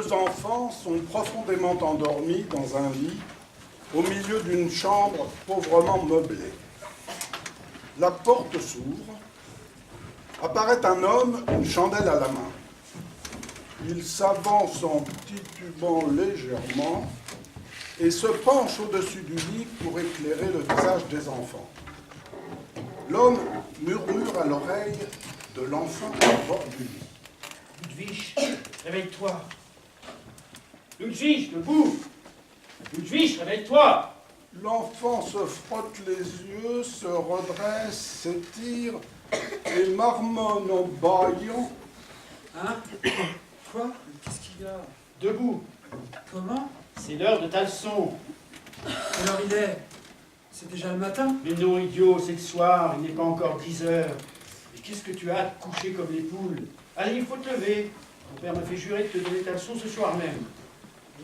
deux enfants sont profondément endormis dans un lit au milieu d'une chambre pauvrement meublée. La porte s'ouvre. Apparaît un homme, une chandelle à la main. Il s'avance en titubant légèrement et se penche au-dessus du lit pour éclairer le visage des enfants. L'homme murmure à l'oreille de l'enfant au bord du lit. Ludwig, réveille-toi. Ludwig, debout. Ludwig, réveille-toi. L'enfant se frotte les yeux, se redresse, s'étire et marmonne en bâillant. Hein? Quoi? Qu'est-ce qu'il y a? Debout. Comment? C'est l'heure de ta leçon. Quelle heure il est? C'est déjà le matin? Mais non, idiot, c'est le soir, il n'est pas encore 10 heures. Et qu'est-ce que tu as à te coucher comme les poules? Allez, il faut te lever. Ton père m'a fait jurer de te donner ta leçon ce soir même.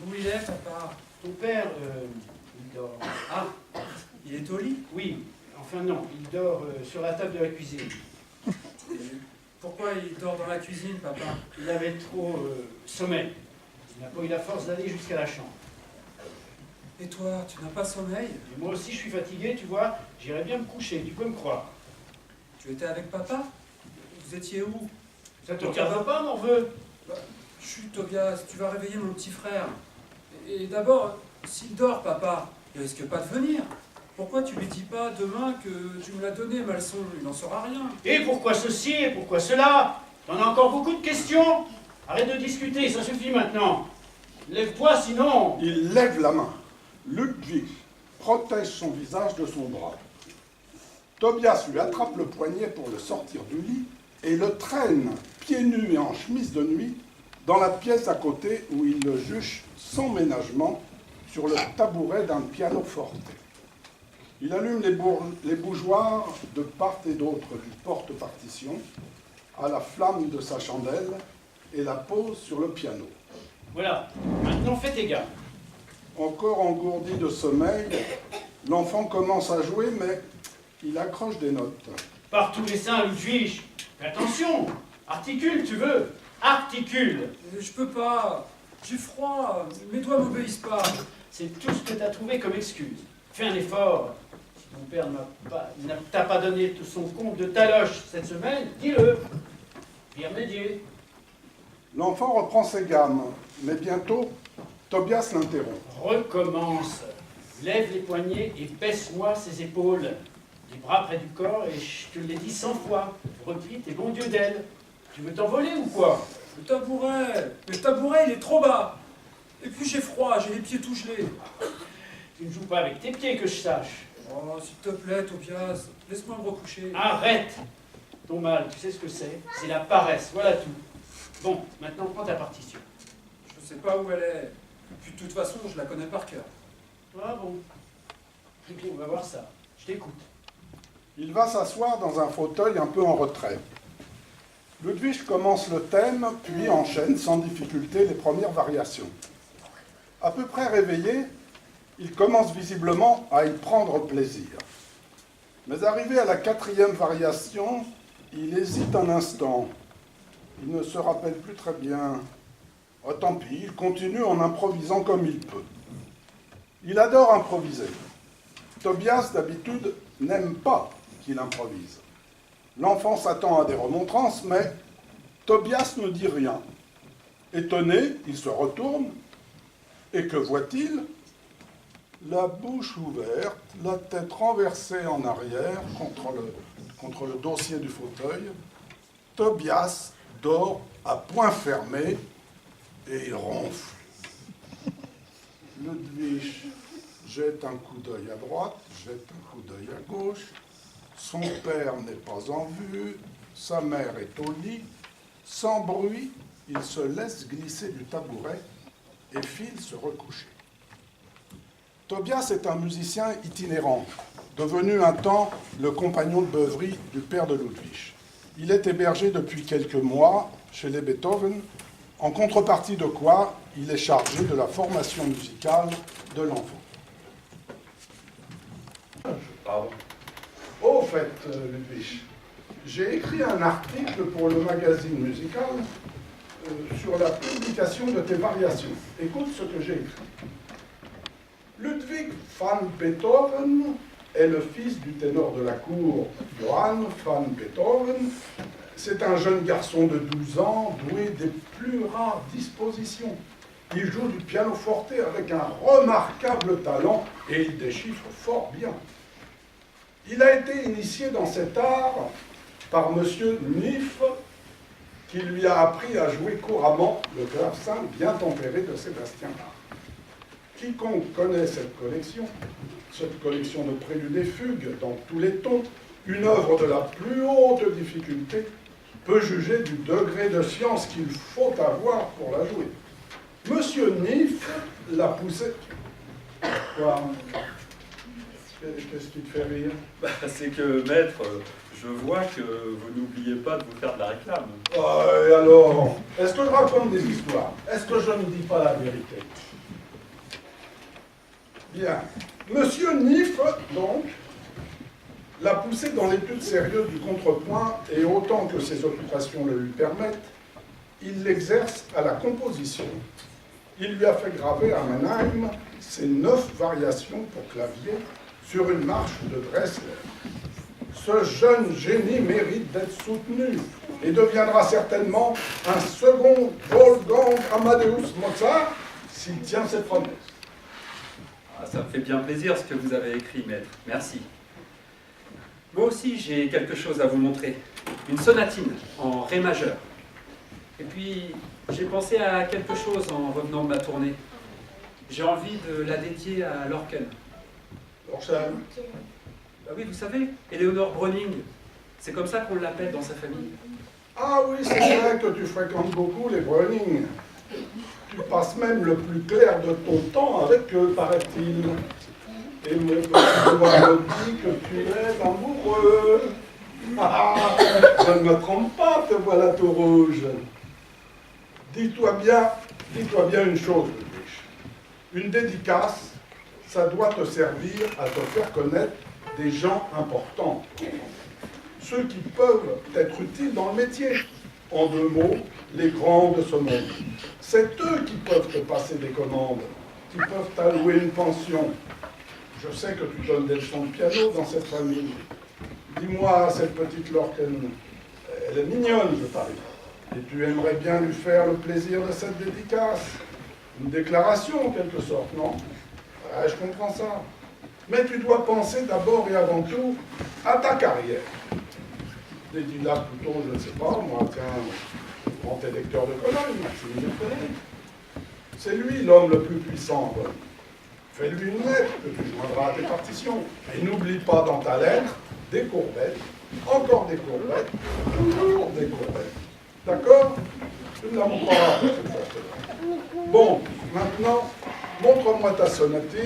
Où il est, papa? Ton père, il dort. Ah, il est au lit? Oui, enfin non, il dort sur la table de la cuisine. Et pourquoi il dort dans la cuisine, papa? Il avait trop sommeil. Il n'a pas eu la force d'aller jusqu'à la chambre. Et toi, tu n'as pas sommeil? Et moi aussi, je suis fatigué, tu vois. J'irai bien me coucher, tu peux me croire. Tu étais avec papa? Vous étiez où? Ça te regarde pas, mon neveu? Chut, Tobias, tu vas réveiller mon petit frère. Et d'abord, s'il dort, papa, il risque pas de venir. Pourquoi tu lui dis pas demain que tu me l'as donné, ma leçon? Il n'en saura rien. Et pourquoi ceci et pourquoi cela? T'en as encore beaucoup de questions? Arrête de discuter, ça suffit maintenant. Lève-toi, sinon... Il lève la main. Ludwig protège son visage de son bras. Tobias lui attrape le poignet pour le sortir du lit et le traîne, pieds nus et en chemise de nuit, dans la pièce à côté où il le juche sans ménagement sur le tabouret d'un piano forte. Il allume les bougeoirs de part et d'autre du porte-partition à la flamme de sa chandelle et la pose sur le piano. Voilà, maintenant fais tes gammes. Encore engourdi de sommeil, l'enfant commence à jouer, mais il accroche des notes. Par tous les saints, Ludwig. Fais attention, articule, tu veux. Articule. Je peux pas. J'ai froid. Mes doigts m'obéissent pas. C'est tout ce que tu as trouvé comme excuse. Fais un effort. Si ton père ne t'a pas donné son compte de taloche cette semaine, dis-le. Puis remédier. L'enfant reprend ses gammes, mais bientôt, Tobias l'interrompt. Recommence. Lève les poignets et baisse-moi ses épaules. Les bras près du corps et je te l'ai dit 100 fois. Replie tes bons dieux d'elle. Tu veux t'envoler ou quoi? Le tabouret. Mais le tabouret, il est trop bas. Et puis j'ai froid, j'ai les pieds tout gelés. Tu ne joues pas avec tes pieds que je sache. Oh, s'il te plaît, Tobias, laisse-moi me recoucher. Arrête. Ton mal, tu sais ce que c'est? C'est la paresse, voilà tout. Bon, maintenant prends ta partition. Je sais pas où elle est. Puis de toute façon, je la connais par cœur. Ah bon. Eh bien, on va voir ça. Je t'écoute. Il va s'asseoir dans un fauteuil un peu en retrait. Ludwig commence le thème, puis enchaîne sans difficulté les premières variations. À peu près réveillé, il commence visiblement à y prendre plaisir. Mais arrivé à la 4e variation, il hésite un instant. Il ne se rappelle plus très bien. Oh, tant pis, il continue en improvisant comme il peut. Il adore improviser. Tobias, d'habitude, n'aime pas qu'il improvise. L'enfant s'attend à des remontrances, mais Tobias ne dit rien. Étonné, il se retourne, et que voit-il? La bouche ouverte, la tête renversée en arrière contre le dossier du fauteuil. Tobias dort à poing fermé et il ronfle. Ludwig jette un coup d'œil à droite, jette un coup d'œil à gauche. Son père n'est pas en vue, sa mère est au lit. Sans bruit, il se laisse glisser du tabouret et file se recoucher. Tobias est un musicien itinérant, devenu un temps le compagnon de beuverie du père de Ludwig. Il est hébergé depuis quelques mois chez les Beethoven, en contrepartie de quoi il est chargé de la formation musicale de l'enfant. Pardon. Au fait, Ludwig, j'ai écrit un article pour le magazine musical sur sur la publication de tes variations. Écoute ce que j'ai écrit. Ludwig van Beethoven est le fils du ténor de la cour, Johann van Beethoven. C'est un jeune garçon de 12 ans, doué des plus rares dispositions. Il joue du pianoforte avec un remarquable talent et il déchiffre fort bien. Il a été initié dans cet art par M. Neef, qui lui a appris à jouer couramment le clavecin bien tempéré de Sébastien Bach. Quiconque connaît cette collection de préludes et fugues dans tous les tons, une œuvre de la plus haute difficulté, peut juger du degré de science qu'il faut avoir pour la jouer. Monsieur Neef l'a poussé. Quoi? Qu'est-ce qui te fait rire? C'est que, maître, je vois que vous n'oubliez pas de vous faire de la réclame. Et alors? Est-ce que je raconte des histoires? Est-ce que je ne dis pas la vérité? Bien. Monsieur Neef, donc, l'a poussé dans l'étude sérieuse du contrepoint et autant que ses occupations le lui permettent, il l'exerce à la composition. Il lui a fait graver à Mannheim ses 9 variations pour clavier sur une marche de Dressler. Ce jeune génie mérite d'être soutenu et deviendra certainement un second Wolfgang Amadeus Mozart s'il tient ses promesses. Ah, ça me fait bien plaisir ce que vous avez écrit, maître. Merci. Moi aussi, j'ai quelque chose à vous montrer. Une sonatine en ré majeur. Et puis, j'ai pensé à quelque chose en revenant de ma tournée. J'ai envie de la dédier à Lorcan. Lorcan? Bah oui, vous savez, Eleanor Browning. C'est comme ça qu'on l'appelle dans sa famille. Ah oui, c'est vrai que tu fréquentes beaucoup les Browning. Tu passes même le plus clair de ton temps avec eux, paraît-il. Et mon petit doigt me dit que tu es amoureux. Ah, je ne me trompe pas, te voilà tout rouge. Dis-toi bien une chose, Ludwig. Une dédicace, ça doit te servir à te faire connaître des gens importants. Ceux qui peuvent être utiles dans le métier. En 2 mots, les grands de ce monde. C'est eux qui peuvent te passer des commandes, qui peuvent t'allouer une pension. Je sais que tu donnes des leçons de piano dans cette famille. Dis-moi, cette petite Lorcan, elle est mignonne, je parie. Et tu aimerais bien lui faire le plaisir de cette dédicace. Une déclaration, en quelque sorte, non? Ouais, je comprends ça. Mais tu dois penser d'abord et avant tout à ta carrière. Dis-là plutôt, je ne sais pas, moi, qu'un grand électeur de Cologne, Maximilien Frédéric. C'est lui l'homme le plus puissant en Cologne. Fais-lui une lettre que tu joindras à tes partitions. Et n'oublie pas dans ta lettre des courbettes, encore des courbettes, toujours des courbettes. D'accord? Tu ne la montreras pas cette fois. Bon, maintenant, montre-moi ta sonatine.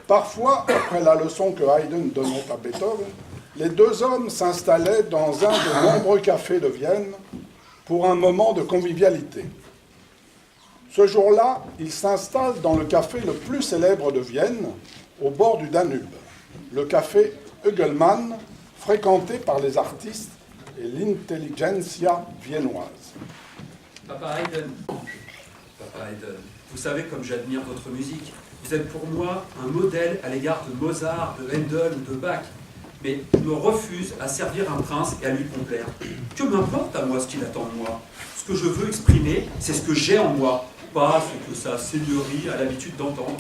Parfois, après la leçon que Haydn donnait à Beethoven, les 2 hommes s'installaient dans un des nombreux cafés de Vienne pour un moment de convivialité. Ce jour-là, ils s'installent dans le café le plus célèbre de Vienne, au bord du Danube, le café Hugelmann, fréquenté par les artistes et l'intelligentsia viennoise. Papa Haydn, vous savez comme j'admire votre musique. Vous êtes pour moi un modèle à l'égard de Mozart, de Handel ou de Bach. mais me refuse à servir un prince et à lui complaire. Que m'importe à moi ce qu'il attend de moi? Ce que je veux exprimer, c'est ce que j'ai en moi, pas ce que sa seigneurie a l'habitude d'entendre.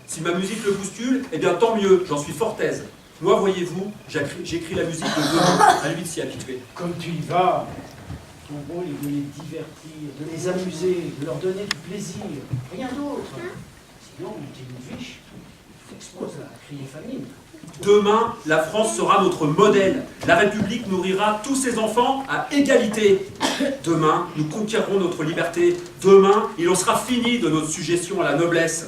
Si ma musique le bouscule, eh bien tant mieux, j'en suis fort aise. Moi, voyez-vous, j'écris la musique de demain, à lui de s'y habituer. Comme tu y vas, ton rôle est de les divertir, de les amuser, de leur donner du plaisir, rien d'autre. Sinon, t'es une viche, tu t'exposes à crier famine. Demain, la France sera notre modèle. La République nourrira tous ses enfants à égalité. Demain, nous conquérerons notre liberté. Demain, il en sera fini de notre suggestion à la noblesse.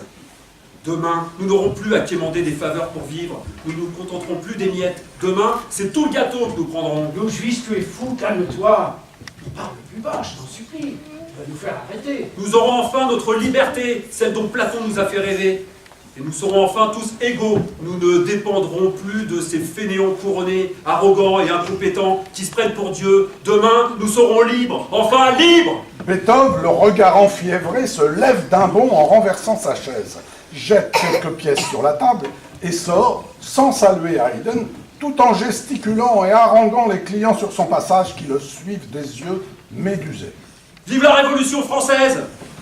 Demain, nous n'aurons plus à quémander des faveurs pour vivre. Nous ne nous contenterons plus des miettes. Demain, c'est tout le gâteau que nous prendrons. Louis, tu es fou, calme-toi. Parle plus bas, je t'en supplie. Tu vas nous faire arrêter. Nous aurons enfin notre liberté, celle dont Platon nous a fait rêver. Et nous serons enfin tous égaux. Nous ne dépendrons plus de ces fainéants couronnés, arrogants et incompétents qui se prennent pour Dieu. Demain, nous serons libres, enfin libres. Beethoven, le regard enfiévré, se lève d'un bond en renversant sa chaise, jette quelques pièces sur la table et sort, sans saluer Haydn, tout en gesticulant et haranguant les clients sur son passage qui le suivent des yeux médusés. Vive la Révolution française!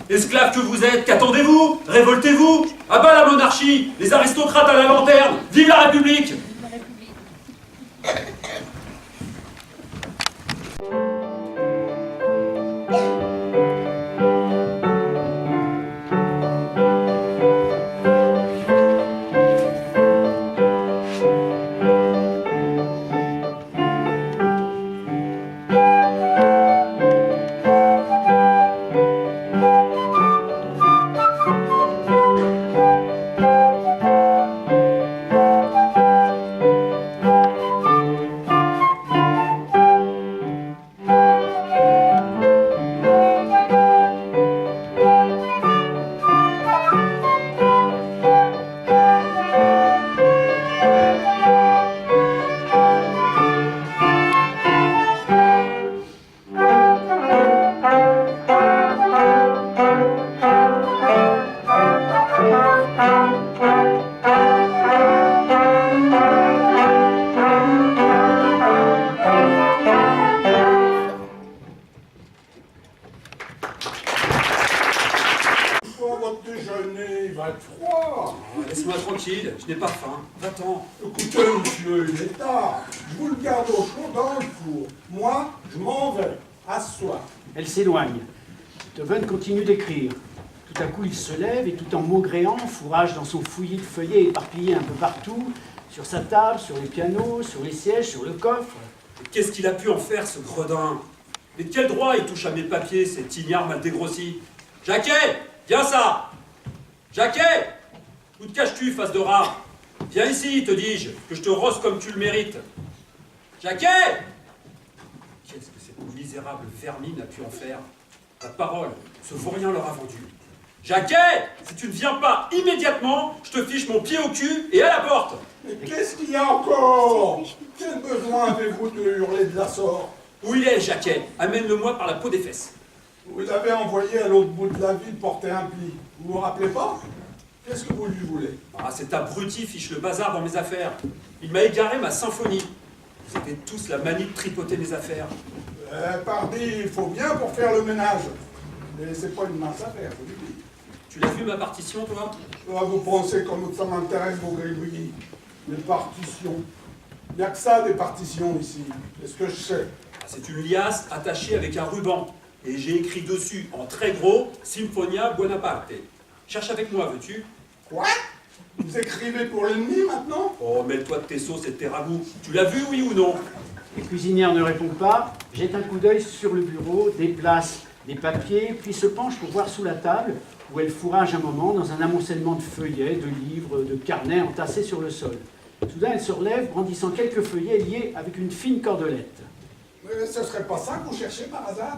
Esclaves que vous êtes, qu'attendez-vous? Révoltez-vous! À bas la monarchie! Les aristocrates à la lanterne! Vive la République! Laisse-moi tranquille, je n'ai pas faim. Va-t'en. Écoutez, monsieur, il est tard. Je vous le garde au chaud dans le four. Moi, je m'en vais. Asseoir. Elle s'éloigne. Beethoven continue d'écrire. Tout à coup, il se lève et tout en maugréant, fourrage dans son fouillis de feuillets éparpillés un peu partout, sur sa table, sur les pianos, sur les sièges, sur le coffre. Et qu'est-ce qu'il a pu en faire, ce gredin? Et de quel droit il touche à mes papiers, cet ignare mal dégrossi? Jacquet! Viens ça! Jacquet! Où te caches-tu, face de rat? Viens ici, te dis-je, que je te rosse comme tu le mérites. Jacquet! Qu'est-ce que cette misérable vermine a pu en faire? La parole, ce vaurien leur a vendu. Jacquet! Si tu ne viens pas immédiatement, je te fiche mon pied au cul et à la porte! Mais qu'est-ce qu'il y a encore? Quel besoin avez-vous de hurler de la sorte? Où il est, Jacquet? Amène-le-moi par la peau des fesses. Vous l'avez envoyé à l'autre bout de la ville porter un pli. Vous vous rappelez pas? Qu'est-ce que vous lui voulez? Ah, cet abruti fiche le bazar dans mes affaires. Il m'a égaré ma symphonie. Vous avez tous la manie de tripoter mes affaires. Pardi, il faut bien pour faire le ménage. Mais c'est pas une mince affaire, je vous le dis. Tu l'as vu, ma partition, toi? Vous pensez comme ça m'intéresse vos gribouillis. Les partitions. Il n'y a que ça, des partitions, ici. Est-ce que je sais? Ah, c'est une liasse attachée avec un ruban. Et j'ai écrit dessus, en très gros, Symphonia Buonaparte. Cherche avec moi, veux-tu? Quoi? Vous écrivez pour l'ennemi, maintenant? Oh, mêle-toi de tes sauces et de tes ragoûts. Tu l'as vu, oui ou non? Les cuisinières ne répondent pas, jette un coup d'œil sur le bureau, déplace des papiers, puis se penche pour voir sous la table, où elle fourrage un moment dans un amoncellement de feuillets, de livres, de carnets entassés sur le sol. Soudain, elle se relève, brandissant quelques feuillets liés avec une fine cordelette. Mais ce serait pas ça que vous cherchez par hasard?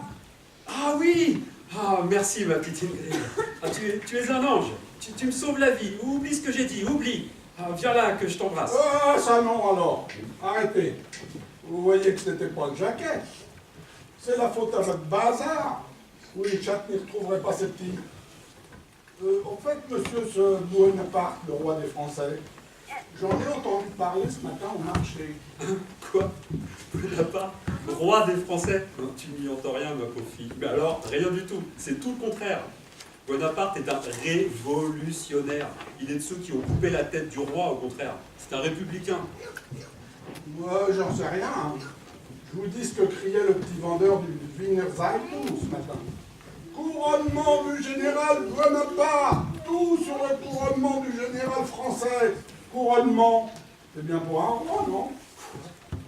Ah oui! Ah, merci, ma petite Ingrid. Ah, tu es un ange. Tu me sauves la vie. Oublie ce que j'ai dit, oublie. Ah, viens là, que je t'embrasse. Ah, ça non, alors. Arrêtez. Vous voyez que ce n'était pas le Jacquet. C'est la faute à votre bazar. Oui, Chat n'y retrouverait pas ses petits. En fait, monsieur, ce Bonaparte, le roi des Français, J'en ai entendu parler ce matin au marché. Quoi? Bonaparte, roi des Français? Non, tu n'y entends rien, ma pauvre fille. Mais alors, rien du tout. C'est tout le contraire. Bonaparte est un révolutionnaire. Il est de ceux qui ont coupé la tête du roi, au contraire. C'est un républicain. Moi, j'en sais rien. Hein. Je vous dis ce que criait le petit vendeur du Wiener Zeitung ce matin. Couronnement du général Bonaparte! Tout sur le couronnement du général français! Couronnement! C'est bien pour un roi, non?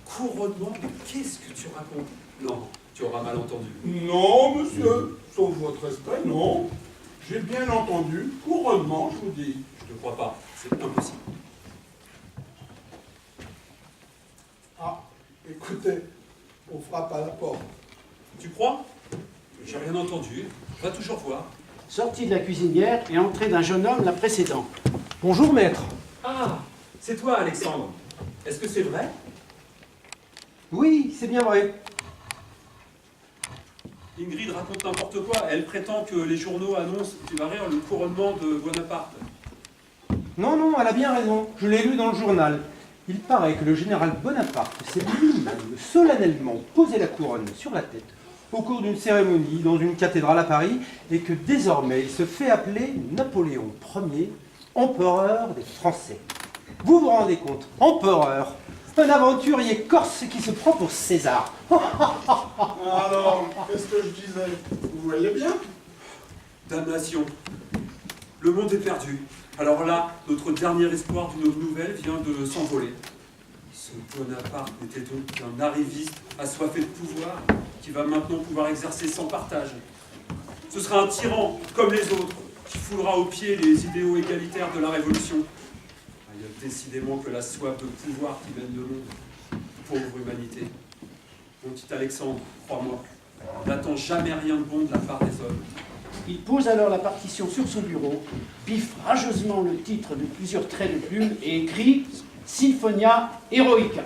Couronnement? Mais qu'est-ce que tu racontes? Non, tu auras mal entendu. Non, monsieur, sauf votre respect, non. J'ai bien entendu. Couronnement, je vous dis. Je ne crois pas, c'est impossible. Ah, écoutez, on frappe à la porte. Tu crois? J'ai rien entendu. Va toujours voir. Sorti de la cuisinière et entrée d'un jeune homme la précédant. Bonjour, maître. Ah, c'est toi, Alexandre. Est-ce que c'est vrai? Oui, c'est bien vrai. Ingrid raconte n'importe quoi. Elle prétend que les journaux annoncent, tu vas rire, le couronnement de Bonaparte. Non, non, elle a bien raison. Je l'ai lu dans le journal. Il paraît que le général Bonaparte s'est lui-même solennellement posé la couronne sur la tête au cours d'une cérémonie dans une cathédrale à Paris et que désormais il se fait appeler Napoléon Ier, empereur des Français. Vous vous rendez compte? Empereur, un aventurier corse qui se prend pour César. Alors, qu'est-ce que je disais? Vous voyez bien? Damnation. Le monde est perdu. Alors là, notre dernier espoir d'une nouvelle vient de s'envoler. Ce Bonaparte n'était donc qu'un arriviste assoiffé de pouvoir qui va maintenant pouvoir exercer sans partage. Ce sera un tyran, comme les autres, qui foulera aux pieds les idéaux égalitaires de la Révolution. Il y a décidément que la soif de pouvoir qui mène le monde. Pauvre humanité. Mon petit Alexandre, crois-moi, n'attends jamais rien de bon de la part des hommes. Il pose alors la partition sur son bureau, biffe rageusement le titre de plusieurs traits de plume et écrit « Symphonia Heroica ».